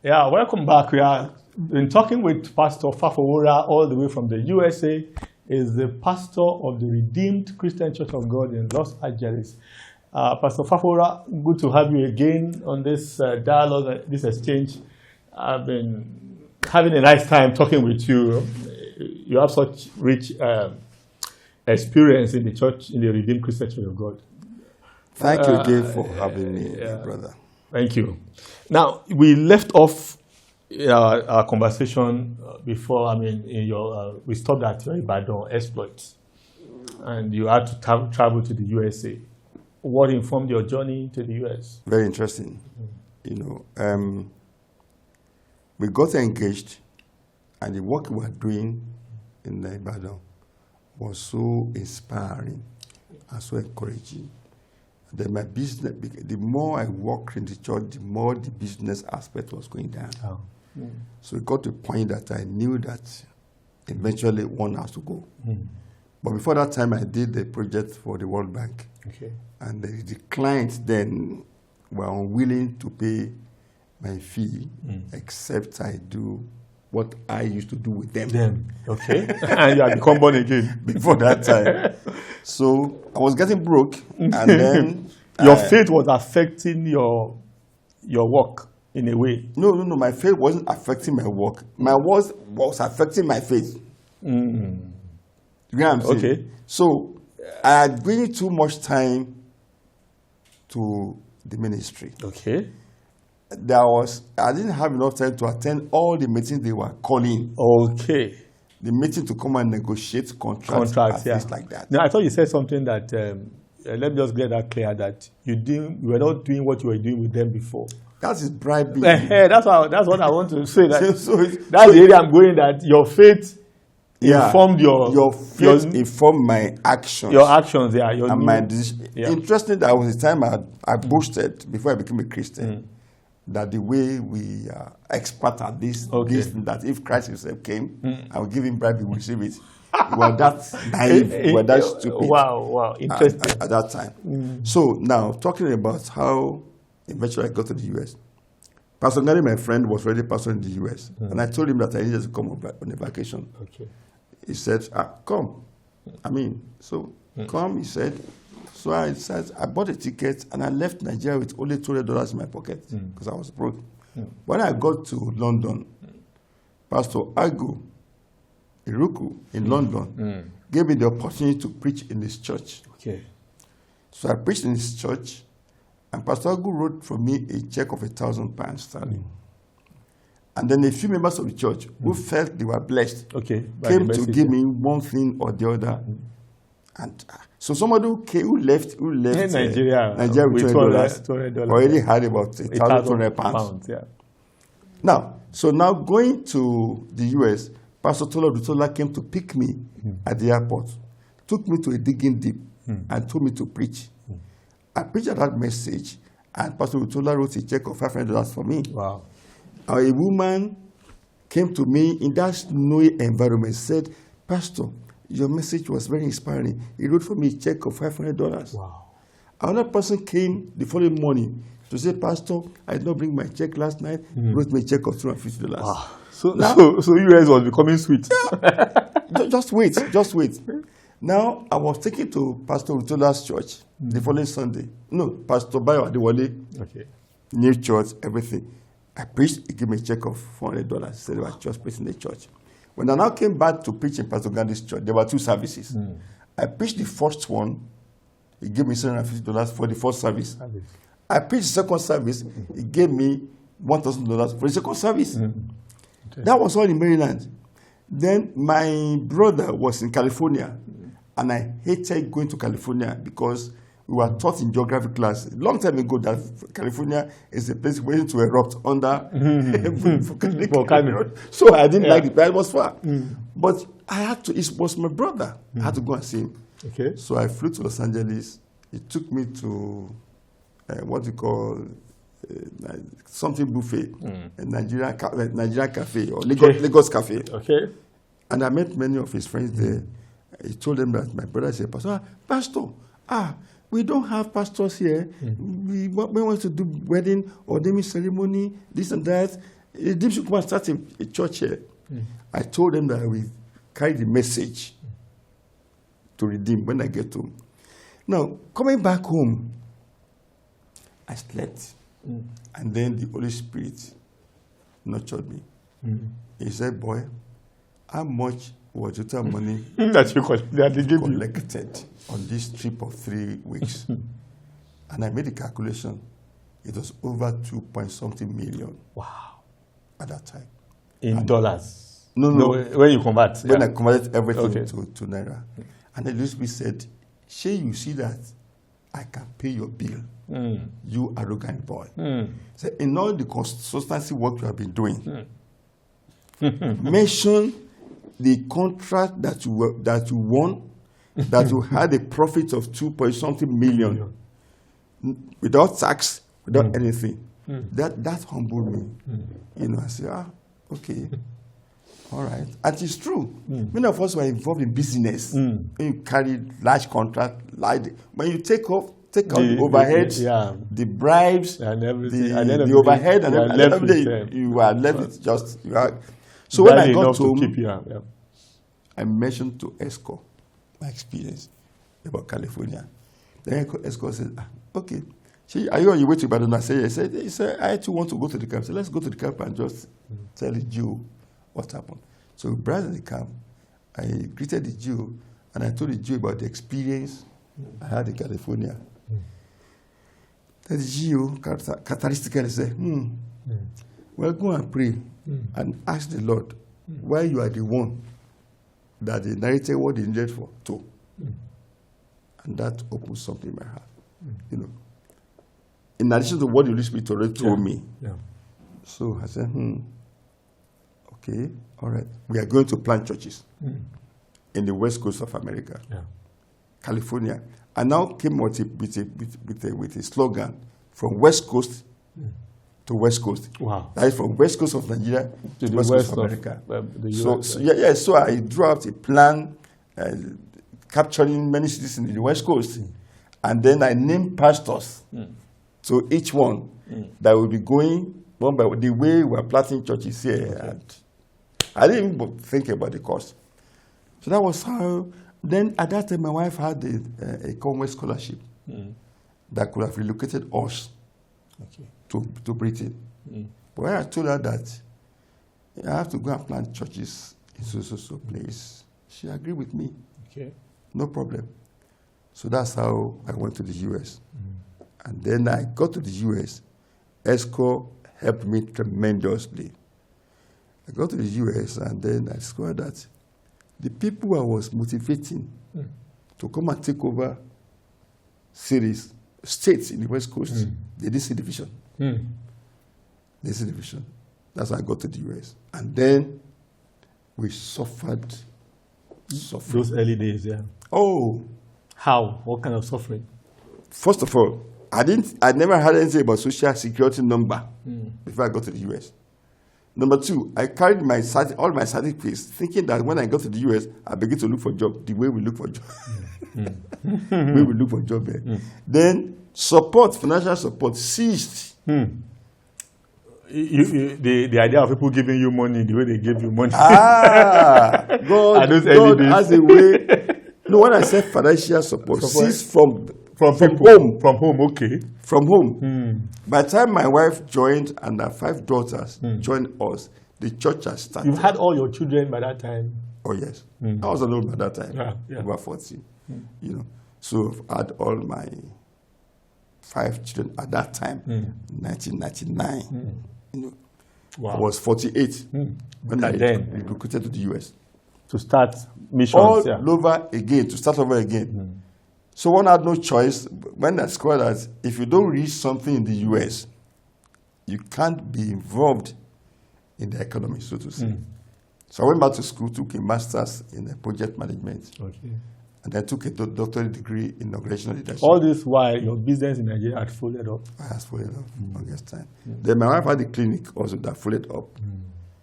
Yeah, welcome back. We are been talking with Pastor Fafowora all the way from the USA. Is the pastor of the Redeemed Christian Church of God in Los Angeles. Pastor Fafowora, good to have you again on this dialogue, this exchange. I've been having a nice time talking with you. You have such rich experience in the church, in the Redeemed Christian Church of God. Thank you again for having me, brother. Thank you. Now, we left off our conversation before. We stopped at your Ibadan exploits, and you had to travel to the USA. What informed your journey to the US? Very interesting. We got engaged, and the work we were doing in Ibadan was so inspiring and so encouraging. Then my business, the more I worked in the church, the more the business aspect was going down. Oh. Mm. So it got to a point that I knew that eventually one has to go. Mm. But before that time, I did the project for the World Bank. Okay. And the clients then were unwilling to pay my fee, except I do what I used to do with them. Okay. And you had become born again. Before that time. So I was getting broke, and then your faith was affecting your work in a way. No. My faith wasn't affecting my work. My work was affecting my faith. Mm. You know what I'm saying? Okay. So I had given too much time to the ministry. Okay. I didn't have enough time to attend all the meetings they were calling. Okay. The meeting to come and negotiate contracts things like that. No, I thought you said something that, let me just get that clear, that you were not doing what you were doing with them before. That is bribing. That's what I want to say. That's the area I'm going, that your faith informed your faith informed my actions. Your actions, and my decision. Yeah. Interesting, that was the time I boasted, before I became a Christian, that the way we are expert at this, that if Christ himself came, I would give him bribe, he would receive it. We were that naive, we were that stupid. Wow, interesting. At that time. So now, talking about how eventually I got to the US. Pastor Ngani, my friend, was already pastor in the US. And I told him that I needed to come on a vacation. Okay. He said, come. Come, he said. So I said, I bought a ticket and I left Nigeria with only $200 in my pocket because I was broke. When I got to London, Pastor Agu Iruku in London gave me the opportunity to preach in his church. Okay. So I preached in his church, and Pastor Agu wrote for me a check of £1,000 sterling. And then a few members of the church who felt they were blessed came to give me one thing or the other. And so somebody who left Nigeria with $200 already had about £1,200. Yeah. Now going to the US, Pastor Tola Dutola came to pick me at the airport, took me to a digging deep, and told me to preach. I preached that message, and Pastor Dutola wrote a check of $500 for me. Wow. A woman came to me in that snowy environment, said, Pastor, your message was very inspiring. He wrote for me a check of $500. Wow. Another person came the following morning to say, Pastor, I did not bring my check last night. He wrote me a check of $250. Wow. So US was becoming sweet. Yeah. Just wait. Now, I was taken to Pastor Utola's church the following Sunday. No, Pastor Bayo Adewale. Okay. New church, everything. I preached, he gave me a check of $400. He said, I was just preaching the church. When I now came back to preach in Pastor Gandhi's church, there were two services. I preached the first one, he gave me $750 for the first service. I preached the second service, he gave me $1,000 for the second service. Okay. That was all in Maryland. Then my brother was in California, and I hated going to California because we were taught in geography class a long time ago that California is a place waiting to erupt under volcano. So I didn't like it, but it was far. But I had to, it was my brother. I had to go and see him. Okay. So I flew to Los Angeles. He took me to what you call something buffet, a Nigerian cafe or Lagos cafe. Okay. And I met many of his friends there. He told them that my brother said, Pastor, we don't have pastors here. We want to do wedding or naming ceremony, this and that. Redeem should come and start a church here. I told them that I will carry the message to Redeem when I get home. Now, coming back home, I slept. And then the Holy Spirit nurtured me. He said, boy, how much was the total money that they gave you? collected on this trip of 3 weeks? And I made the calculation. It was over 2-point-something million. Wow. At that time. In dollars? No. When you convert? When I converted everything Okay. to Naira. And the Holy Spirit said, Shay, you see that I can pay your bill. You arrogant boy. So in all the consultancy work you have been doing, mention the contract that you won, that you had a profit of 2-point-something million without tax, without anything. That humbled me. You know, I said, okay. All right. And it's true. Many of us were involved in business. When you carry large contract, when you take out the overheads, the bribes, and everything, the overhead, and everything, you are left with just. So when I got home, I mentioned to Esco my experience about California. Then Esco said, okay, are you on your way to Ibadan? I said, yes. He said, I too want to go to the camp. So let's go to the camp and just tell the Jew what happened. So we brought in the camp. I greeted the Jew, and I told the Jew about the experience I had in California. The Jew characteristically said, well, go and pray and ask the Lord why you are the one that they narrated what they needed for to. And that opened something in my heart. You know, in addition to what the Holy Spirit already told me. So I said, okay, all right. We are going to plant churches in the west coast of America, California. I now came out with a slogan from west coast to west coast. Wow. That is from west coast of Nigeria to the west coast of America. The US, so I drew out a plan capturing many cities in the west coast. And then I named pastors to each one that will be going one by the way we are planting churches here. Okay. And I didn't even think about the cost. So that was how. Then at that time, my wife had a Commonwealth scholarship that could have relocated us to Britain. But when I told her that I have to go and plant churches in so place, she agreed with me. Okay. No problem. So that's how I went to the US. And then I got to the US. ESCO helped me tremendously. I got to the US, and then I discovered that the people I was motivating to come and take over states in the West Coast, they didn't see the vision. They didn't see the vision. That's how I got to the US. And then we suffered. Those early days, yeah. Oh. How? What kind of suffering? First of all, I never heard anything about social security number before I got to the US. Number two, I carried all my certificates, thinking that when I got to the US, I began to look for a job the way we look for a job. The way we look for a job there. Then financial support ceased. The idea of people giving you money, the way they gave you money. God has a way. No, when I said financial support ceased from home. From home, okay. From home. By the time my wife joined and her 5 daughters joined us, the church has started. You had all your children by that time? Oh, yes. I was alone by that time, over 40. You know, so I had all my 5 children at that time, 1999. You know, wow. I was 48 when I recruited to the US. To start missions. All over again, to start over again. So one had no choice. When I discovered that if you don't reach something in the US, you can't be involved in the economy, so to say. So I went back to school, took a master's in project management. Okay. And then took a doctorate degree in organizational leadership. All this while your business in Nigeria had folded up? I had folded up, longest time. Then my wife had a clinic also that folded up.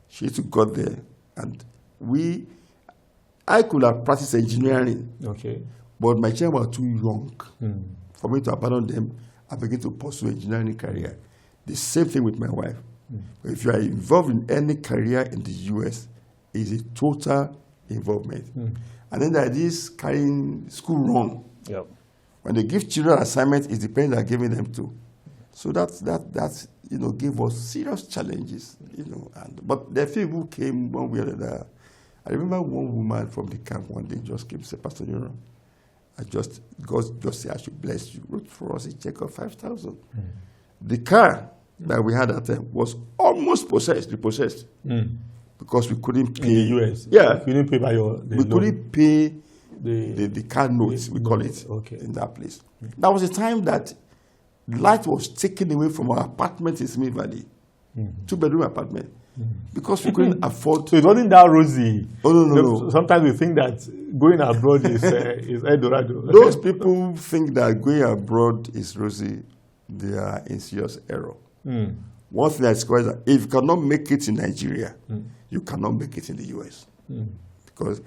She too got there. And I could have practiced engineering. Okay. But my children were too young for me to abandon them and begin to pursue engineering career. The same thing with my wife. If you are involved in any career in the US, it's a total involvement. And then there is carrying school run. Yep. When they give children assignments, it's the parents that are giving them to. So that's gave us serious challenges, but there are few who came one way or another. I remember one woman from the camp one day just came and said, Pastor Yoram, God just said I should bless you. Wrote for us a check of 5,000. The car that we had at the time was almost repossessed. Because we couldn't pay. In the US? Yeah. You didn't pay by we couldn't pay the car notes, we call it, in that place. That was a time that light was taken away from our apartment in Smith Valley. 2-bedroom apartment. Because we couldn't afford. So it wasn't that rosy. Oh, no. Sometimes we think that going abroad is Eldorado. Those people think that going abroad is rosy. They are in serious error. One thing that's quite that if you cannot make it in Nigeria, you cannot make it in the US. Because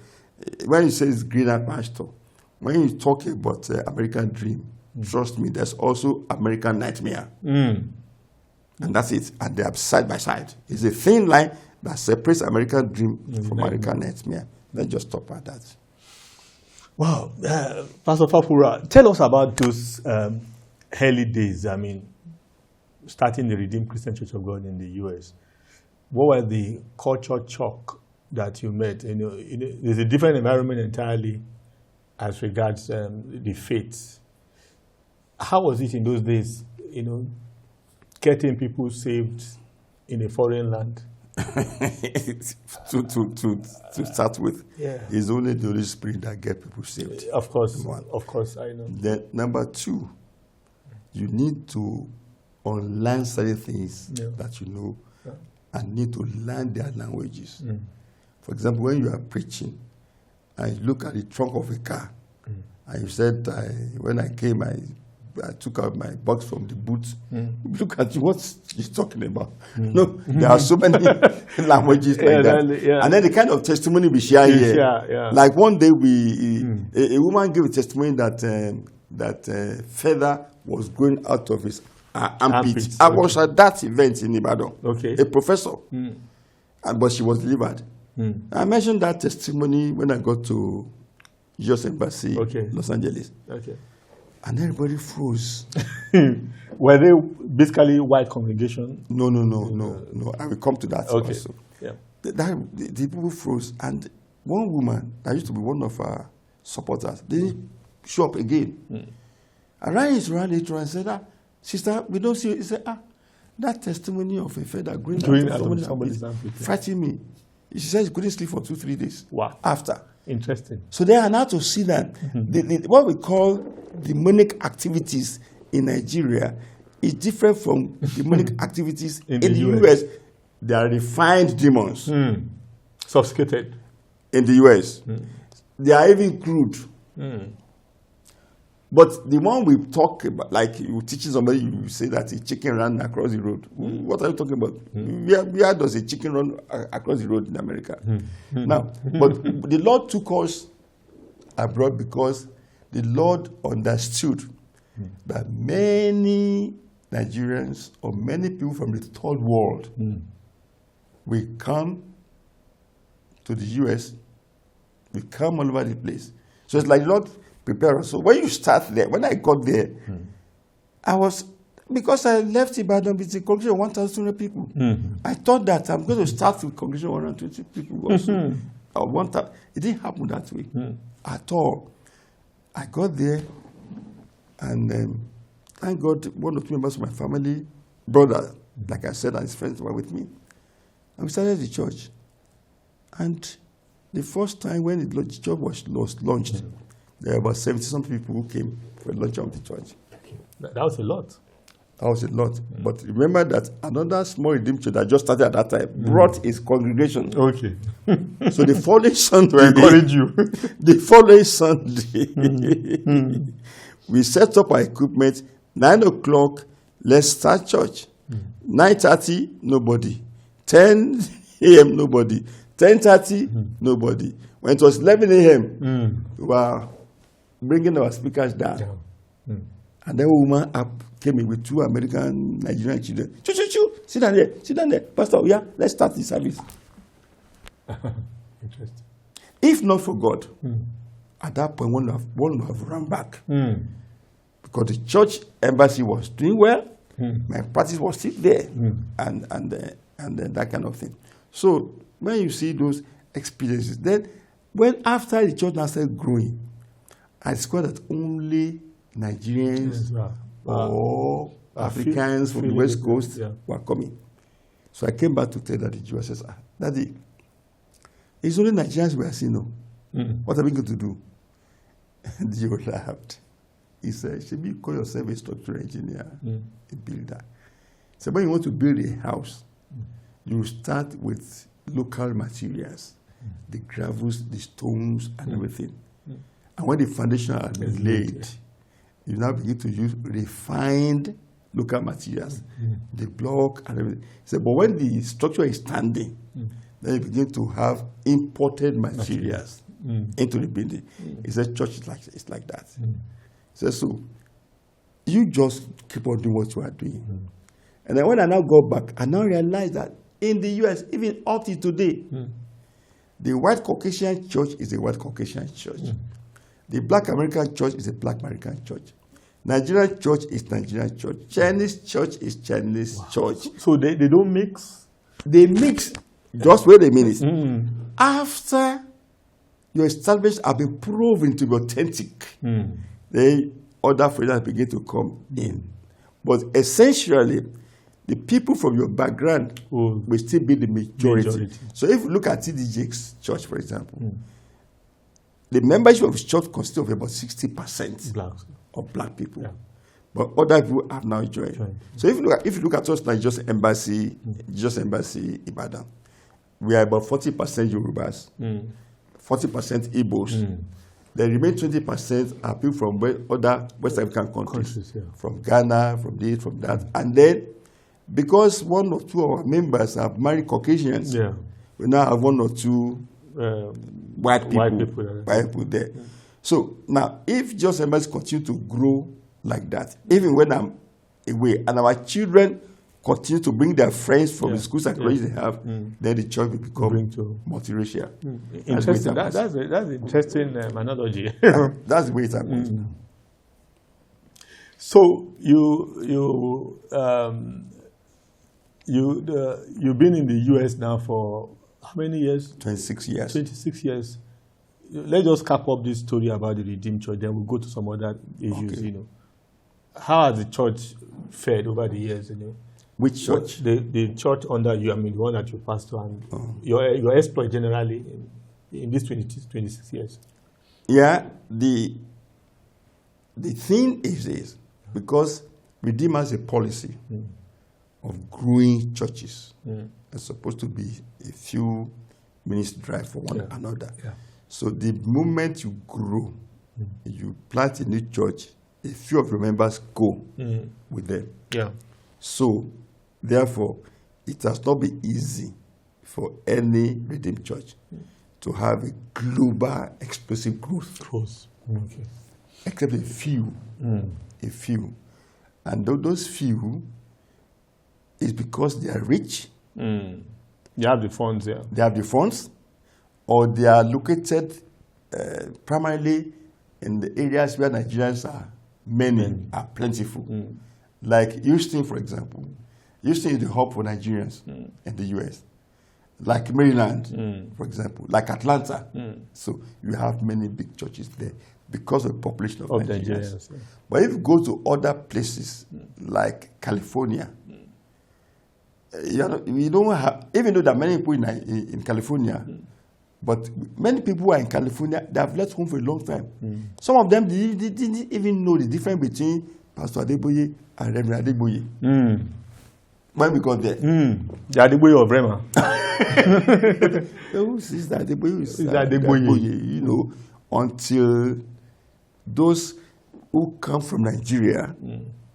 when you say it's greener pasture, when you talk about American dream, trust me, there's also American nightmare. And that's it. And they are side by side. It's a thin line that separates American dream from American nightmare. Let's just stop at that. Wow. Pastor Fafura, tell us about those early days. I mean, starting the Redeemed Christian Church of God in the US. What was the culture shock that you met? There's a different environment entirely as regards the faith. How was it in those days, getting people saved in a foreign land? to start with, it's only the Holy Spirit that gets people saved. Of course, I know. Then number 2, you need to unlearn certain things that you know and need to learn their languages. For example, when you are preaching and you look at the trunk of a car and you said, when I came, I took out my box from the boot. Look at you, what he's talking about. No, there are so many languages like that. And then the kind of testimony we share here. Like one day a woman gave a testimony that feather was growing out of his armpit. I was at that event in Ibadan. A professor. But she was delivered. I mentioned that testimony when I got to US Embassy, Los Angeles. And everybody froze. Were they basically white congregation? No. I will come to that also. The people froze. And one woman, that used to be one of our supporters, didn't show up again. I ran it and said, sister, we don't see you. He said, that testimony of a feather growing out of somebody's armpit frightened me. She said she couldn't sleep for 2-3 days. Wow. After. Interesting. So they are now to see that what we call demonic activities in Nigeria is different from demonic activities in the US. They are refined demons. Sophisticated. In the US. They are even crude. But the one we talk about, like you teaching somebody, you say that a chicken ran across the road. What are you talking about? Where does a chicken run across the road in America? Now, but the Lord took us abroad because the Lord understood that many Nigerians or many people from the third world will come to the US, will come all over the place. So it's like the Lord prepare us. So when you start there, when I got there, because I left Ibadan with a congregation of 1,200 people. I thought that I'm going to start with a congregation of 120 people also. It didn't happen that way at all. I got there, and thank God, one or two members of my family, brother, like I said, and his friends were with me. And we started the church. And the first time when the church was launched, there were about 70-something people who came for the launch of the church. That was a lot. That was a lot. But remember that another small redeemed church that just started at that time brought its congregation. Okay. So the following Sunday, to encourage you. The following Sunday, we set up our equipment. 9 o'clock, let's start church. 9:30, nobody. 10 a.m., nobody. 10:30, nobody. When it was 11 a.m., we were bringing our speakers down. And then a woman came in with 2 American Nigerian children. Choo, choo, choo. Sit down there. Pastor, yeah, let's start the service. Interesting. If not for God, at that point, one would have run back. Because the church embassy was doing well, my practice was still there, and that kind of thing. So when you see those experiences, then when after the church now started growing, I discovered that only Nigerians or Africans from the West Coast were coming. So I came back to tell Daddy Joe. I said, Daddy, it's only Nigerians we are seeing now. What are we going to do? And Joe laughed. He said, should you call yourself a structural engineer, a builder? So when you want to build a house, you start with local materials, the gravels, the stones, and everything. And when the foundation has been laid, you now begin to use refined local materials, the block and everything. So, but when the structure is standing, then you begin to have imported materials into the building. He said, church is like that. So you just keep on doing what you are doing. And then when I now go back, I now realize that in the US, even up to today, the white Caucasian church is a white Caucasian church. The black American church is a black American church. Nigerian church is Nigerian church. Chinese church is Chinese church. So they don't mix? They mix. Just wait a minute. After your establishment have been proven to be authentic, then other foreigners begin to come in. But essentially, the people from your background will still be the majority. So if you look at TDJ's church, for example, the membership of his church consists of about 60% of black people. But other people have now joined. So if you look at us like just embassy Ibadan, we are about 40% Yorubas, 40% Igbos. The remaining 20% are people from other West African countries, from Ghana, from this, from that. And then, because one or two of our members have married Caucasians, we now have one or two white people there. So now, if just embassy continue to grow like that, even when I'm away, and our children continue to bring their friends from the schools and colleges they have, then the church will become multiracial. Interesting. That's an interesting analogy. That's the way it happens. So you've been in the US now for how many years? 26 years. 26 years. Let's just cap up this story about the Redeemed Church, then we'll go to some other issues. Okay. How has the church fared over the years? Which church? The church under you, I mean, the one that you pastor, and your exploit generally in these 26 years. Yeah, the thing is this, because Redeem has a policy of growing churches. It's supposed to be a few minutes drive for one another. So the moment you grow, you plant a new church, a few of your members go with them. So therefore, it has not been easy for any Redeemed church to have a global explosive growth. Except a few. And those few is because they are rich. They have the funds, They have the funds, or they are located primarily in the areas where Nigerians are are plentiful. Like Houston, for example. Houston is the hub for Nigerians in the US. Like Maryland, for example. Like Atlanta. So you have many big churches there because of the population of Nigerians. But if you go to other places like California, we don't have, even though there are many people in California, but many people who are in California, they have left home for a long time. Some of them didn't even know the difference between Pastor Adeboye and Reverend Adeboye. When we got there. The Adeboye of Rema. Sister Adeboye, until those who come from Nigeria,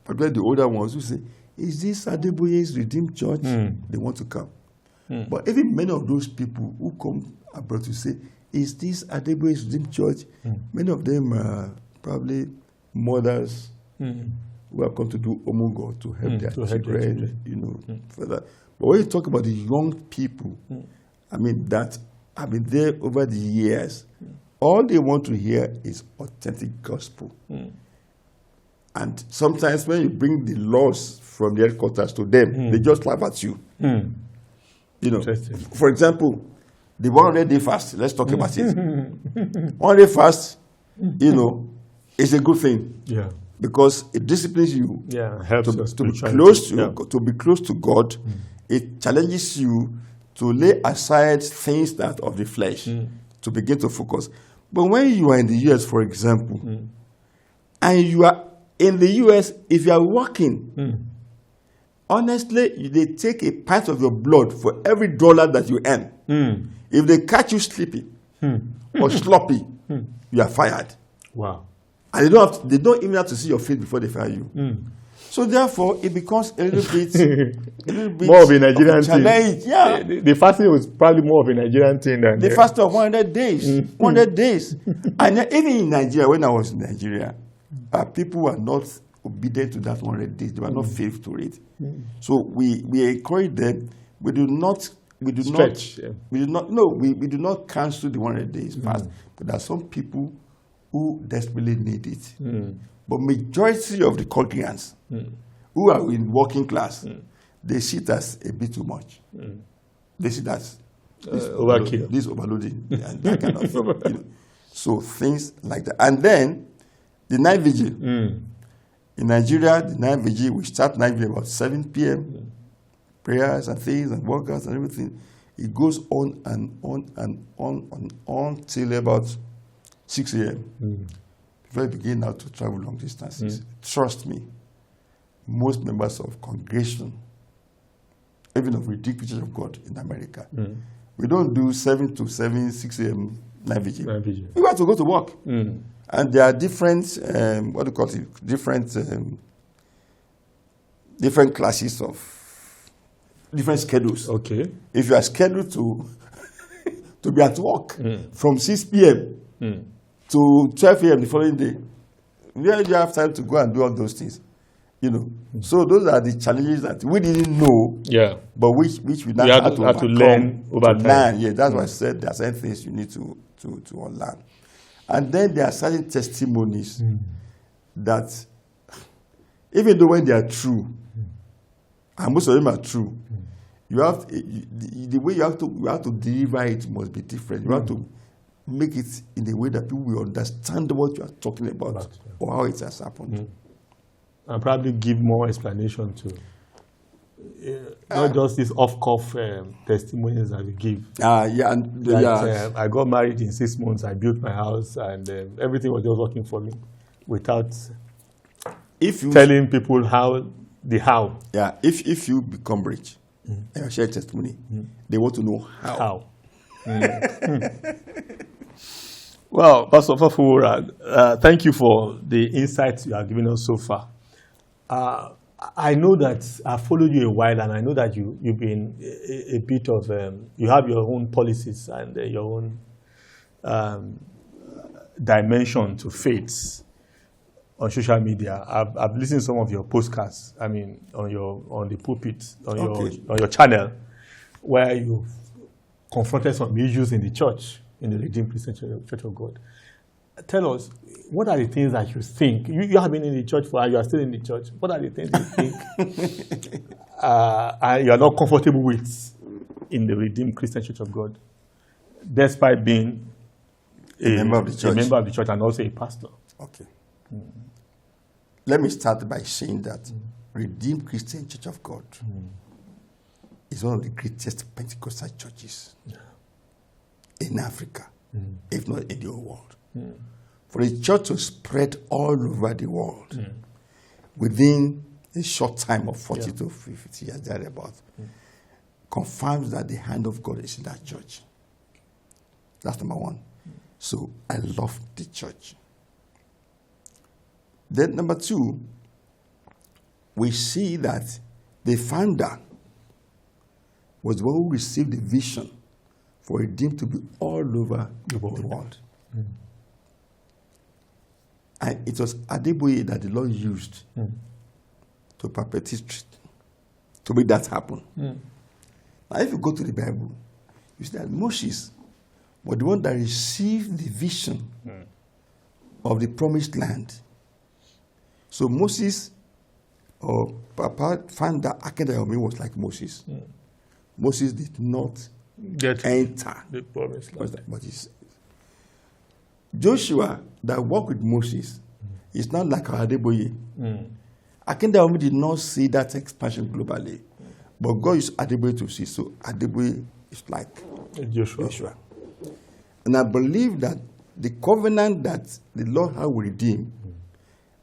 particularly the older ones who say, is this Adeboye's Redeemed Church? They want to come. But even many of those people who come abroad to say, is this Adeboye's Redeemed Church? Many of them are probably mothers who have come to do omugo to help their to help their children, you know, further. But when you talk about the young people, I mean, that have been there over the years, all they want to hear is authentic gospel. And sometimes when you bring the laws from the headquarters to them, they just laugh at you. You know, for example, the 100-day fast, let's talk about it. 100-day fast, you know, is a good thing. Yeah. Because it disciplines you helps to us be close to be close to God. It challenges you to lay aside things that of the flesh to begin to focus. But when you are in the US, for example, and you are in the US, if you are working, honestly, they take a pint of your blood for every dollar that you earn. If they catch you sleeping or sloppy, you are fired. Wow. And they don't even have to see your face before they fire you. So therefore, it becomes a little bit more of a Nigerian challenge. thing. Yeah. The fasting was probably more of a Nigerian thing than the fast of 100 days. 100 days. And even in Nigeria, when I was in Nigeria, people were not obedient to that 100 days. They were not faithful to it. So we encourage them. We do not cancel the 100 days fast. But there are some people who desperately need it. But majority of the congregants who are in working class, they see it as a bit too much. They see that overkill. This overloading and that kind of thing. You know. So things like that. And then the night vigil. In Nigeria, the night vigil, we start night vigil about 7 p.m. Prayers and things and workouts and everything. It goes on and on and on and on till about 6 a.m. Before you begin now to travel long distances. Trust me, most members of congregation, even of Redeemed Church of God in America, we don't do 7 to 7, 6 a.m. night vigil. We have to go to work. And there are different, different classes of different schedules. Okay. If you are scheduled to be at work from 6 p.m. to 12 a.m. the following day, where do you have time to go and do all those things? You know, so those are the challenges that we didn't know, but which we now have to learn over time. Yeah, that's why I said there are certain things you need to unlearn. And then there are certain testimonies that, even though when they are true, and most of them are true, you have the way you have to deliver it must be different. You have to make it in a way that people will understand what you are talking about or how it has happened. And probably give more explanation to not just these off-cuff testimonies that we give. I got married in 6 months, I built my house, and everything was just working for me without telling people how. Yeah, if you become rich and you share testimony, they want to know how. Well, Pastor Fafo, thank you for the insights you have given us so far. I know that I've followed you a while, and I know that you've been a bit of, you have your own policies and your own dimension to faiths on social media. I've listened to some of your podcasts, I mean, on the pulpit, on your channel, where you've confronted some issues in the church, in the Redeemed Christian Church of God. Tell us, what are the things that you think? You have been in the church you are still in the church. What are the things you think you are not comfortable with in the Redeemed Christian Church of God, despite being a member of the church and also a pastor? Okay. Let me start by saying that Redeemed Christian Church of God is one of the greatest Pentecostal churches in Africa, if not in the whole world. For the church to spread all over the world within a short time of 40 to 50 years, thereabout, confirms that the hand of God is in that church. That's number one. So I love the church. Then number two, we see that the founder was the one who received the vision for Redeemed to be all over the world. And it was Adeboye that the Lord used to perpetrate, to make that happen. Now, if you go to the Bible, you see that Moses was the one that received the vision of the promised land. So Moses, or Papa, found that Akedayomi was like Moses. Moses did not enter the promised land. But Joshua, that worked with Moses, is not like Adeboye. Akedayomi did not see that expansion globally. But God used Adeboye to see. So Adeboye is like Joshua. And I believe that the covenant that the Lord has redeemed,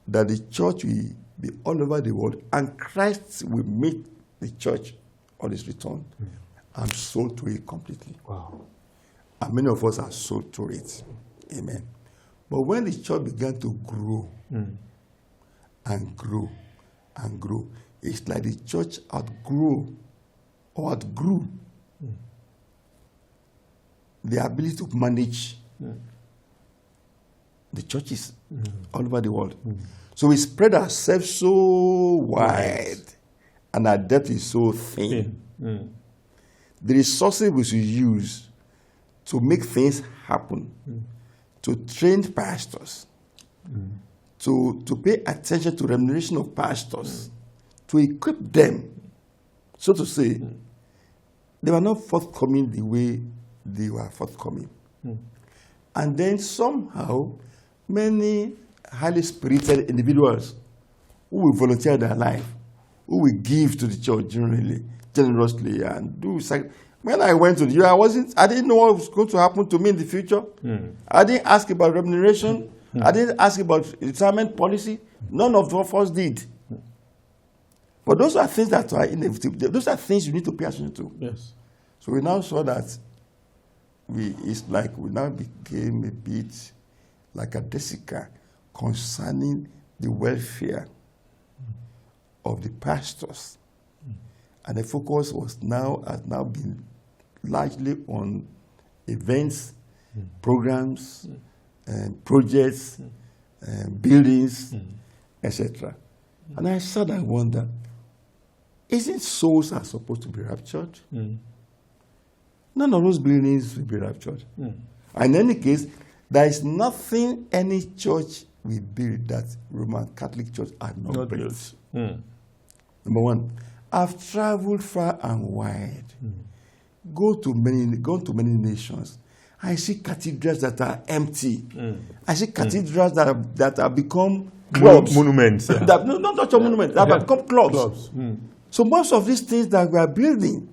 that the church will be all over the world, and Christ will meet the church on his return. I'm sold to it completely. Wow. And many of us are sold to it. Amen. But when the church began to grow and grow and grow, it's like the church outgrew the ability to manage the churches all over the world. So we spread ourselves so wide, and our depth is so thin. The resources we should use to make things happen, to train pastors, to pay attention to remuneration of pastors, to equip them, so to say, they were not forthcoming the way they were forthcoming. And then somehow, many highly spirited individuals who will volunteer their life, who will give to the church generously, and do. When I went to the US, I didn't know what was going to happen to me in the future. I didn't ask about remuneration. I didn't ask about retirement policy. None of us did. But those are things that are inevitable. Those are things you need to pay attention to. Yes. So we now saw that it's like we now became a bit like a Jessica concerning the welfare of the pastors. And the focus has now been largely on events, programs, projects, buildings, etc. And I sat and wondered, isn't souls are supposed to be raptured? None of those buildings will be raptured. And in any case, there is nothing any church will build that Roman Catholic Church had not built. Number one, I've traveled far and wide. Gone to many nations. I see cathedrals that are empty. I see cathedrals that have become clubs. Monuments. Yeah. Not just monuments, that have become clubs. So most of these things that we are building,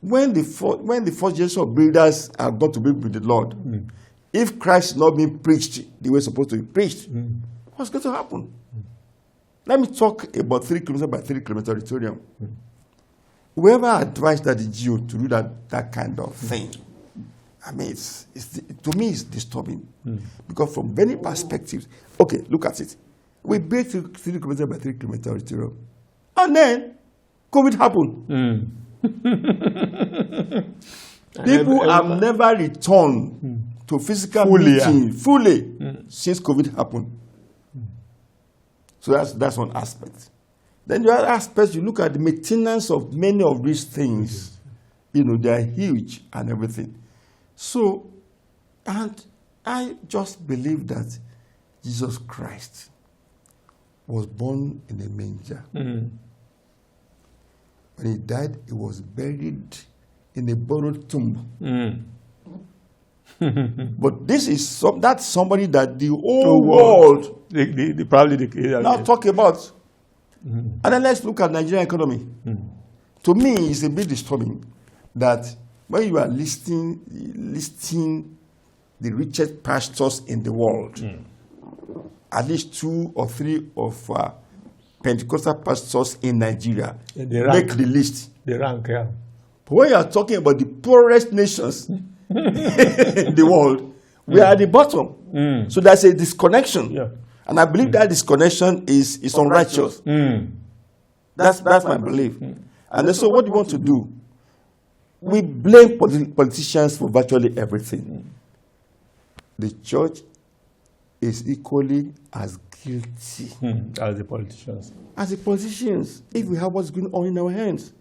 when the first generation of builders are going to be with the Lord, if Christ is not being preached the way it's supposed to be preached, what's going to happen? Let me talk about 3 kilometer by 3 kilometer auditorium. Whoever advised that the GO to do that kind of thing, I mean, to me, it's disturbing. Because from many perspectives, okay, look at it. We built 3 kilometer by 3 kilometer auditorium. And then, COVID happened. People have never returned to physical meeting fully since COVID happened. So that's one aspect. Then the other aspect, you look at the maintenance of many of these things. You know, they are huge and everything. So, and I just believe that Jesus Christ was born in a manger. When he died, he was buried in a borrowed tomb. But this is that's somebody that the whole world now talk about. And then let's look at Nigerian economy. To me, it's a bit disturbing that when you are listing the richest pastors in the world, at least 2 or 3 of Pentecostal pastors in Nigeria make the list. The rank, yeah. But when you are talking about the poorest nations in the world, we are at the bottom. So there's a disconnection. Yeah. And I believe that disconnection is unrighteous. That's my belief. And then, so what do you want to do? We blame politicians for virtually everything. The church is equally as guilty As the politicians. as the politicians if we have what's going on in our hands.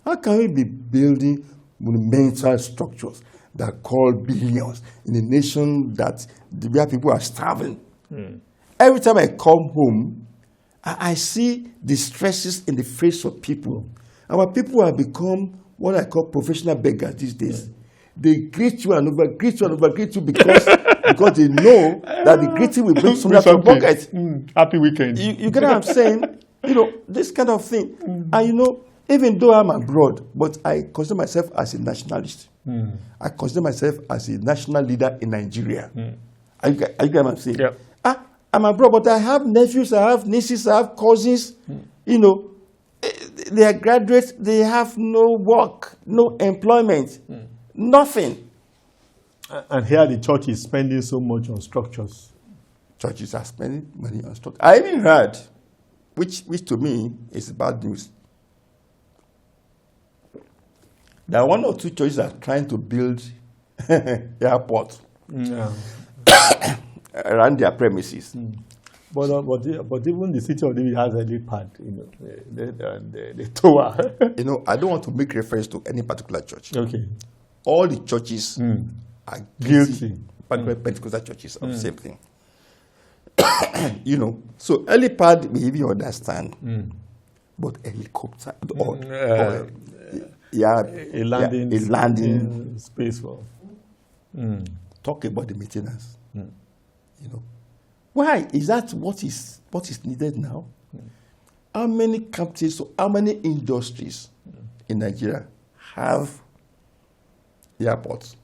How can we be building monumental structures that call billions in a nation where people are starving? Every time I come home, I see the stresses in the face of people. Our people have become what I call professional beggars these days. They greet you and over-greet you and over-greet you because they know that the greeting will bring something out of your pocket. Happy weekend. You get what I'm saying? This kind of thing. And even though I'm abroad, but I consider myself as a nationalist. I consider myself as a national leader in Nigeria. Are you get what I'm saying? Yeah. I'm abroad, but I have nephews, I have nieces, I have cousins. They are graduates, they have no work, no employment, nothing. And here the church is spending so much on structures. Churches are spending money on structure. I even heard, which to me is bad news, that one or two churches are trying to build airports around their premises. But even the city of David has a helipad, the tower. I don't want to make reference to any particular church. Okay. All the churches are guilty. Particularly Pentecostal churches of the same thing. So helipad we even understand, but helicopter or a landing space for. Talk about the maintenance. Why is that what is needed now? How many companies, so how many industries in Nigeria have airports?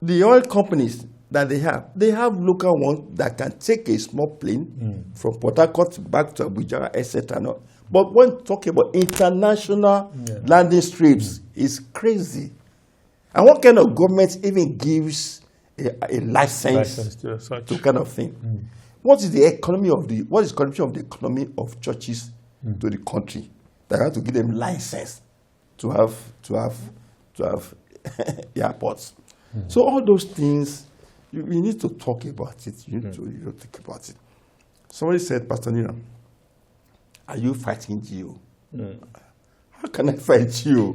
The oil companies that they have local ones that can take a small plane from Port Harcourt back to Abuja, etc. No? But when talking about international landing strips, it's crazy. And what kind of government even gives a license to kind of thing? What is the contribution of the economy of churches to the country that have to give them license to have airports? So all those things, you need to talk about it. You need to think about it. Somebody said, Pastor Nina, are you fighting GO? How can I fight GO?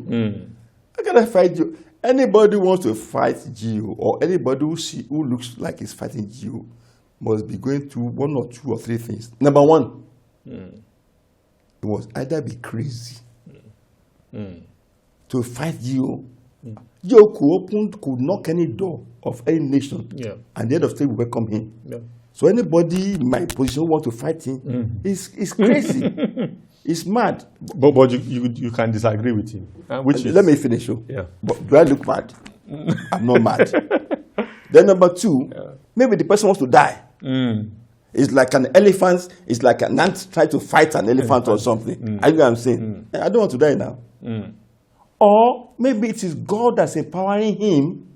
How can I fight GO? Anybody who wants to fight GO or anybody who looks like he's fighting GO must be going through one or two or three things. Number one, it must either be crazy to fight GO. GO could knock any door of any nation, and the head of state will welcome him. So anybody in my position who wants to fight him is crazy. It's mad. But you can disagree with him. Let me finish. Yeah. But do I look mad? I'm not mad. Then number two, maybe the person wants to die. It's like an elephant. It's like an ant trying to fight an elephant or something. I know what I'm saying. I don't want to die now. Or maybe it is God that's empowering him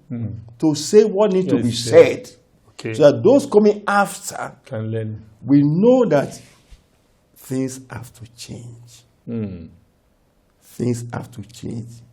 to say what needs to be said. Okay. So that those coming after can learn. We know that things have to change. Things have to change.